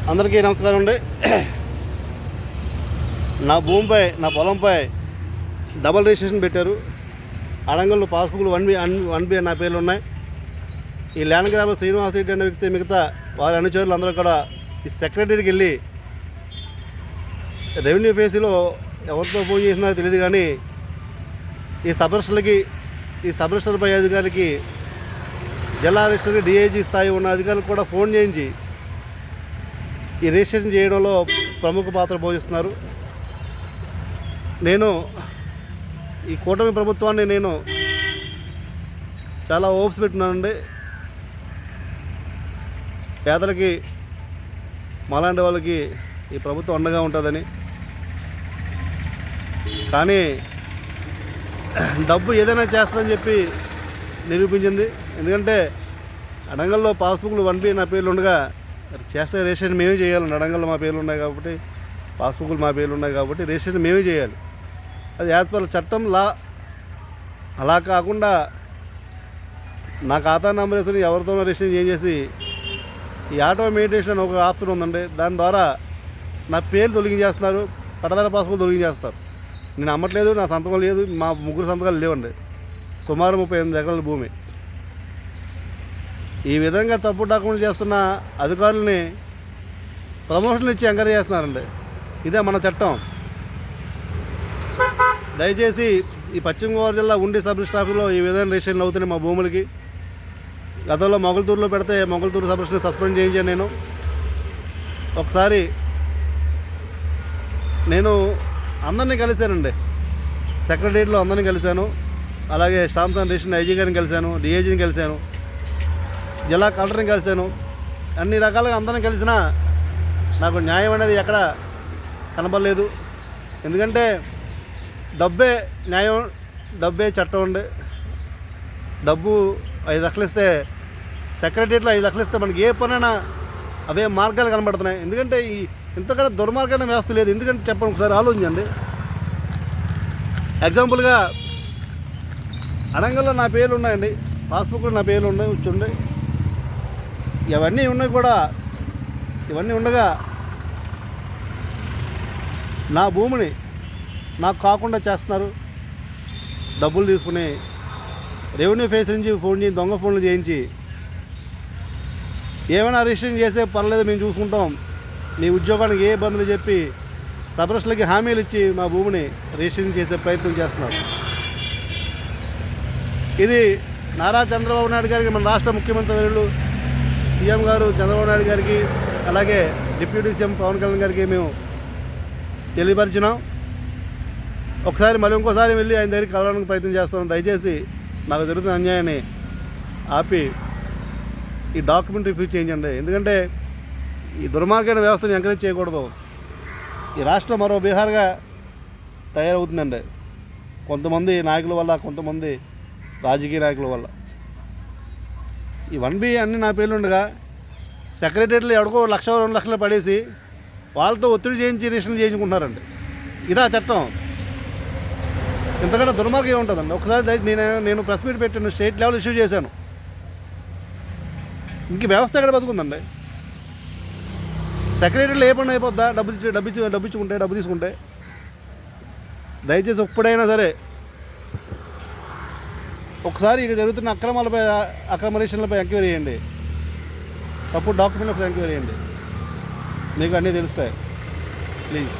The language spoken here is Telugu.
అందరికీ నమస్కారం అండి. నా భూమిపై నా పొలంపై డబల్ రిజిస్ట్రేషన్ పెట్టారు. అడంగల్లో పాస్బుక్లు 1B నా పేర్లు ఉన్నాయి. ఈ ల్యాండ్ గ్రాబర్ శ్రీనివాస్ రెడ్డి అనే వ్యక్తి మిగతా వారి అనుచరులు అందరూ కూడా ఈ సెక్రటరీకి వెళ్ళి రెవెన్యూ ఫేసీలో ఎవరితో ఫోన్ చేసినా తెలియదు, కానీ ఈ సబ్ రిజిస్టర్ పై అధికారికి జిల్లా రిజిస్టర్కి డిఐజీ స్థాయి ఉన్న అధికారులకు కూడా ఫోన్ చేయించి ఈ రిజిస్ట్రేషన్ చేయడంలో ప్రముఖ పాత్ర పోషిస్తున్నారు. నేను ఈ కూటమి ప్రభుత్వాన్ని చాలా హోప్స్ పెట్టినానండి. పేదలకి మాలాంటి వాళ్ళకి ఈ ప్రభుత్వం అండగా ఉంటుందని. కానీ డబ్బు ఏదైనా చేస్తుందని చెప్పి నిరూపించింది. ఎందుకంటే అడంగల్లో పాస్బుక్లు 1B నా పేర్లు ఉండగా చేస్తే రిజిస్ట్రేషన్ మేమే చేయాలి. అడంగల్లో మా పేర్లు ఉన్నాయి కాబట్టి, పాస్బుక్లు మా పేర్లు ఉన్నాయి కాబట్టి రిజిస్ట్రేషన్ మేమే చేయాలి. అది యాజ్ పర్ చట్టం లా. అలా కాకుండా నా ఖాతా నెంబర్ వేసుకుని ఎవరితోనో రిజిస్ట్రేషన్ చేసి ఈ ఆటో మెడిటేషన్ ఒక ఆప్షన్ ఉందండి. దాని ద్వారా నా పేరు తొలగించేస్తున్నారు, పట్టదార పాస్బుక్ తొలగించేస్తారు. నేను అమ్మట్లేదు, నా సంతకం లేదు, మా ముగ్గురు సంతకాలు లేవండి. సుమారు 38 ఎకరాల భూమి. ఈ విధంగా తప్పు డాక్యుమెంట్ చేస్తున్న అధికారులని ప్రమోషన్లు ఇచ్చి ఎంకరేజ్ చేస్తున్నారండి. ఇదే మన చట్టం. దయచేసి ఈ పశ్చిమ గోదావరి జిల్లా ఉండి సబ్ రిజిస్టర్ ఆఫీస్లో ఈ విధంగా రిజిస్ట్రేషన్లు అవుతున్నాయి మా భూములకి. గతంలో మొగల్తూరులో పెడితే మొగల్తూరు సబ్ రిజిస్టర్ని సస్పెండ్ చేయించాను నేను. ఒకసారి నేను అందరినీ కలిశానండి, సెక్రటరీలో అందరినీ కలిశాను. అలాగే స్టాంప్స్ అండ్ రిజిస్ట్రేషన్ ఐజీ గారిని కలిశాను, డిఐజీని కలిశాను, జిల్లా కలెక్టర్ని కలిశాను. అన్ని రకాలుగా అందరిని కలిసినా నాకు న్యాయం అనేది ఎక్కడ కనబడలేదు. ఎందుకంటే డబ్బే న్యాయం, డబ్బే చట్టం అండి. డబ్బు 5 లక్షలు ఇస్తే, సెక్రటరీలో 5 లక్షలు ఇస్తే మనకి ఏ పనైనా అవే మార్గాలు కనబడుతున్నాయి. ఎందుకంటే ఇంతకన్నా దుర్మార్గమైన వ్యవస్థ లేదు. ఎందుకంటే చెప్పండి, ఒకసారి ఆలోచించండి. ఎగ్జాంపుల్గా అడంగల్లో నా పేర్లు ఉన్నాయండి, పాస్బుక్లో నా పేర్లు ఉన్నాయి, వచ్చి ఇవన్నీ ఉన్నాయి కూడా. ఇవన్నీ ఉండగా నా భూమిని నాకు కాకుండా చేస్తున్నారు. డబ్బులు తీసుకుని రెవెన్యూ ఫేస్ నుంచి ఫోన్ చేసి దొంగ ఫోన్లు చేయించి ఏమైనా రిజిస్ట్రేషన్ చేస్తే పర్లేదు, మేము చూసుకుంటాం, నీ ఉద్యోగానికి ఏ ఇబ్బందులు చెప్పి సబ్ రిజిస్టర్లకి హామీలు ఇచ్చి మా భూమిని రిజిస్ట్రేషన్ చేసే ప్రయత్నం చేస్తున్నారు. ఇది నారా చంద్రబాబు నాయుడు గారికి, మన రాష్ట్ర ముఖ్యమంత్రి వర్యులు సీఎం గారు చంద్రబాబు నాయుడు గారికి, అలాగే డిప్యూటీ సీఎం పవన్ కళ్యాణ్ గారికి మేము తెలియపరిచినాం. ఒకసారి మళ్ళీ ఇంకోసారి వెళ్ళి ఆయన దగ్గరికి కలవడానికి ప్రయత్నం చేస్తున్నాం. దయచేసి నాకు జరుగుతున్న అన్యాయాన్ని ఆపి ఈ డాక్యుమెంట్ రిఫ్యూజ్ చేయించండి. ఎందుకంటే ఈ దుర్మార్గమైన వ్యవస్థను ఎంకరేజ్ చేయకూడదు. ఈ రాష్ట్రం మరో బీహార్గా తయారవుతుందండి, కొంతమంది నాయకుల వల్ల, కొంతమంది రాజకీయ నాయకుల వల్ల. ఈ 1B అన్నీ నా పేర్లు ఉండగా సెక్రటరీలు ఎవరికో 1 లక్ష 2 లక్షలు పడేసి వాళ్ళతో ఒత్తిడి చేయించి రిజిస్ట్రేషన్ చేయించుకుంటున్నారండి. ఇదా చట్టం? ఇంతకంటే దుర్మార్గం ఏముంటుందండి? ఒకసారి నేను ప్రెస్ మీట్ పెట్టాను, స్టేట్ లెవెల్ ఇష్యూ చేశాను. ఇంక వ్యవస్థ ఎక్కడ బతుకుందండి? సెక్రటరీలు ఏ పని అయిపోద్దా? డబ్బు తీసుకుంటే. దయచేసి ఎప్పుడైనా సరే ఒకసారి ఇక జరుగుతున్న అక్రమ రిజిస్ట్రేషన్లపై ఎంక్వైరీ చేయండి, తప్పుడు డాక్యుమెంట్లపై ఎంక్వైరీ చేయండి, మీకు అన్నీ తెలుస్తాయి. ప్లీజ్.